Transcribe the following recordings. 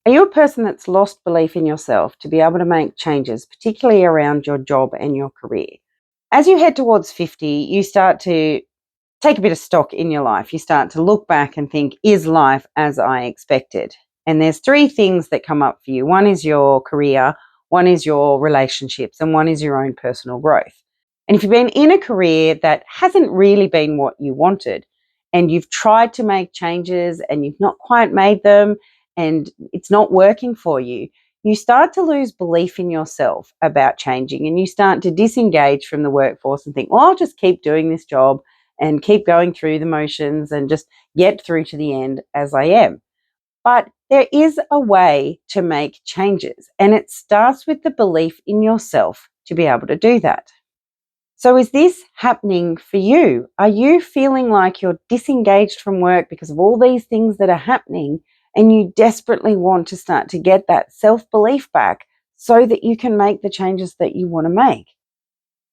Are you a person that's lost belief in yourself to be able to make changes, particularly around your job and your career? As you head towards 50, you start to take a bit of stock in your life. You start to look back and think, is life as I expected? And there's three things that come up for you. One is your career, one is your relationships, and one is your own personal growth. And if you've been in a career that hasn't really been what you wanted, and you've tried to make changes and you've not quite made them, and it's not working for you, you start to lose belief in yourself about changing, and you start to disengage from the workforce and think, well, I'll just keep doing this job and keep going through the motions and just get through to the end as I am. But there is a way to make changes, and it starts with the belief in yourself to be able to do that. So is this happening for you? Are you feeling like you're disengaged from work because of all these things that are happening, and you desperately want to start to get that self-belief back so that you can make the changes that you want to make?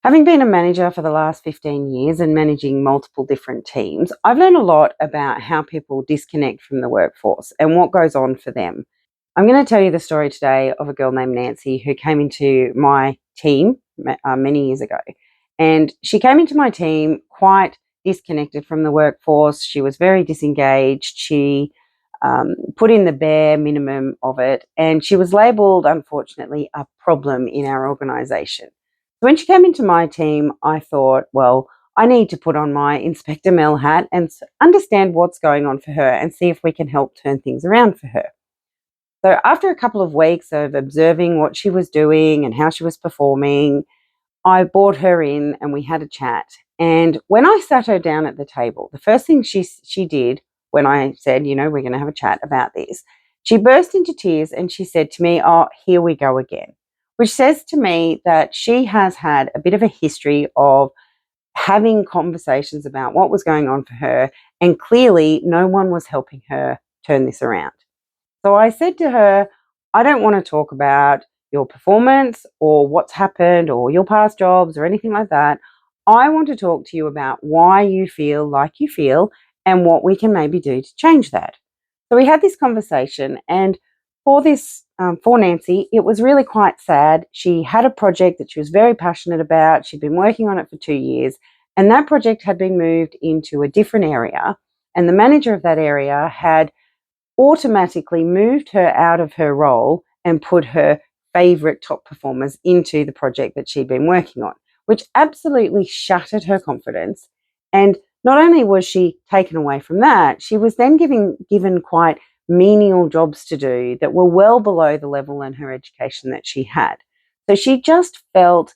Having been a manager for the last 15 years and managing multiple different teams, I've learned a lot about how people disconnect from the workforce and what goes on for them. I'm going to tell you the story today of a girl named Nancy who came into my team many years ago. And she came into my team quite disconnected from the workforce. She was very disengaged. She put in the bare minimum of it. And she was labelled, unfortunately, a problem in our organisation. When she came into my team, I thought, well, I need to put on my Inspector Mel hat and understand what's going on for her and see if we can help turn things around for her. So after a couple of weeks of observing what she was doing and how she was performing, I brought her in and we had a chat. And when I sat her down at the table, the first thing she did when I said, we're going to have a chat about this, she burst into tears and she said to me, oh, here we go again. Which says to me that she has had a bit of a history of having conversations about what was going on for her, and clearly no one was helping her turn this around. So I said to her, I don't want to talk about your performance or what's happened or your past jobs or anything like that. I want to talk to you about why you feel like you feel and what we can maybe do to change that. So we had this conversation, and for Nancy, it was really quite sad. She had a project that she was very passionate about. She'd been working on it for 2 years, and that project had been moved into a different area, and the manager of that area had automatically moved her out of her role and put her favourite top performers into the project that she'd been working on, which absolutely shattered her confidence. And not only was she taken away from that, she was then given quite menial jobs to do that were well below the level in her education that she had. So she just felt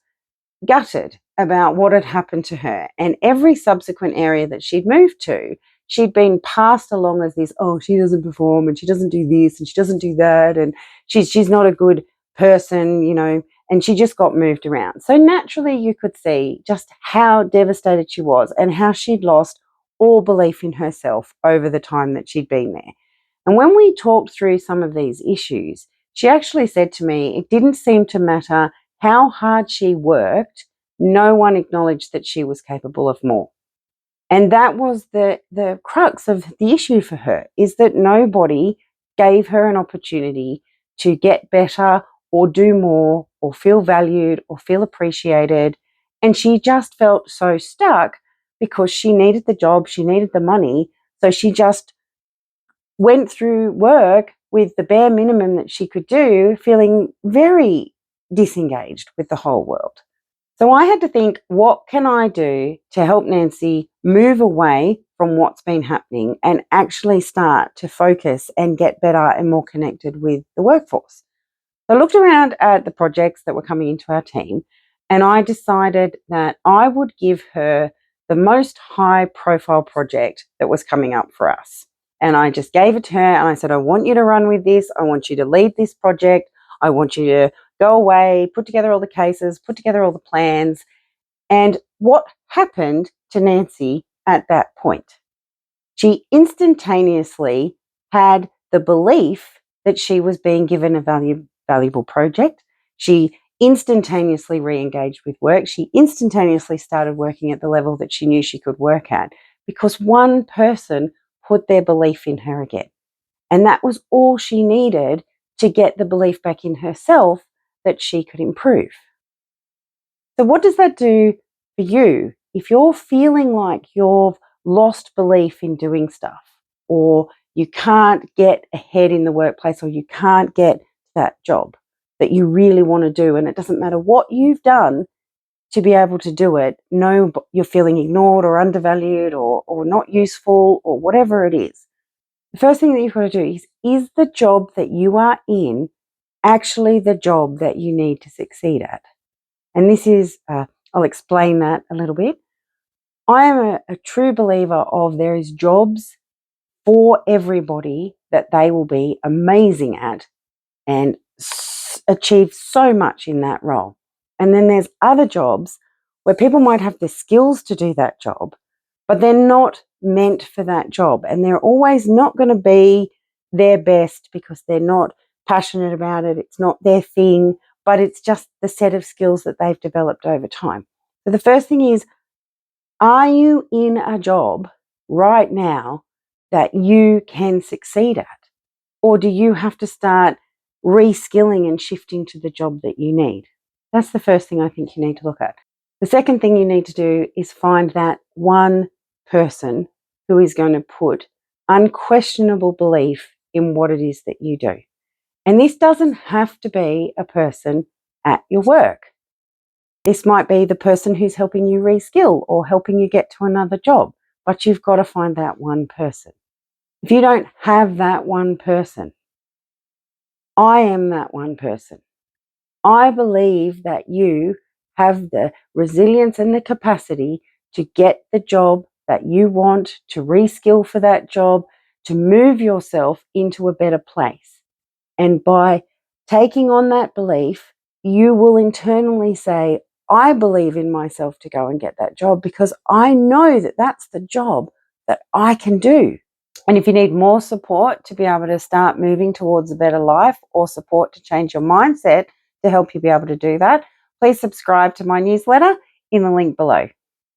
gutted about what had happened to her. And every subsequent area that she'd moved to, she'd been passed along as this, oh, she doesn't perform and she doesn't do this and she doesn't do that and she's not a good person, and she just got moved around. So naturally you could see just how devastated she was and how she'd lost all belief in herself over the time that she'd been there. And when we talked through some of these issues, she actually said to me, it didn't seem to matter how hard she worked, no one acknowledged that she was capable of more. And that was the crux of the issue for her, is that nobody gave her an opportunity to get better or do more or feel valued or feel appreciated. And she just felt so stuck because she needed the job, she needed the money. So she just went through work with the bare minimum that she could do, feeling very disengaged with the whole world. So I had to think, what can I do to help Nancy move away from what's been happening and actually start to focus and get better and more connected with the workforce? So I looked around at the projects that were coming into our team, and I decided that I would give her the most high profile project that was coming up for us. And I just gave it to her and I said, I want you to run with this. I want you to lead this project. I want you to go away, put together all the cases, put together all the plans. And what happened to Nancy at that point? She instantaneously had the belief that she was being given a valuable project. She instantaneously re-engaged with work. She instantaneously started working at the level that she knew she could work at because one person put their belief in her again. And that was all she needed to get the belief back in herself that she could improve. So what does that do for you? If you're feeling like you've lost belief in doing stuff, or you can't get ahead in the workplace, or you can't get that job that you really want to do, and it doesn't matter what you've done to be able to do it, no, you're feeling ignored or undervalued or not useful or whatever it is. The first thing that you've got to do is the job that you are in actually the job that you need to succeed at? And this is, I'll explain that a little bit. I am a true believer of there is jobs for everybody that they will be amazing at and achieve so much in that role. And then there's other jobs where people might have the skills to do that job, but they're not meant for that job. And they're always not going to be their best because they're not passionate about it. It's not their thing, but it's just the set of skills that they've developed over time. So the first thing is, are you in a job right now that you can succeed at? Or do you have to start reskilling and shifting to the job that you need? That's the first thing I think you need to look at. The second thing you need to do is find that one person who is going to put unquestionable belief in what it is that you do. And this doesn't have to be a person at your work. This might be the person who's helping you reskill or helping you get to another job, but you've got to find that one person. If you don't have that one person, I am that one person. I believe that you have the resilience and the capacity to get the job that you want, to reskill for that job, to move yourself into a better place. And by taking on that belief, you will internally say, I believe in myself to go and get that job because I know that that's the job that I can do. And if you need more support to be able to start moving towards a better life, or support to change your mindset to help you be able to do that, please subscribe to my newsletter in the link below.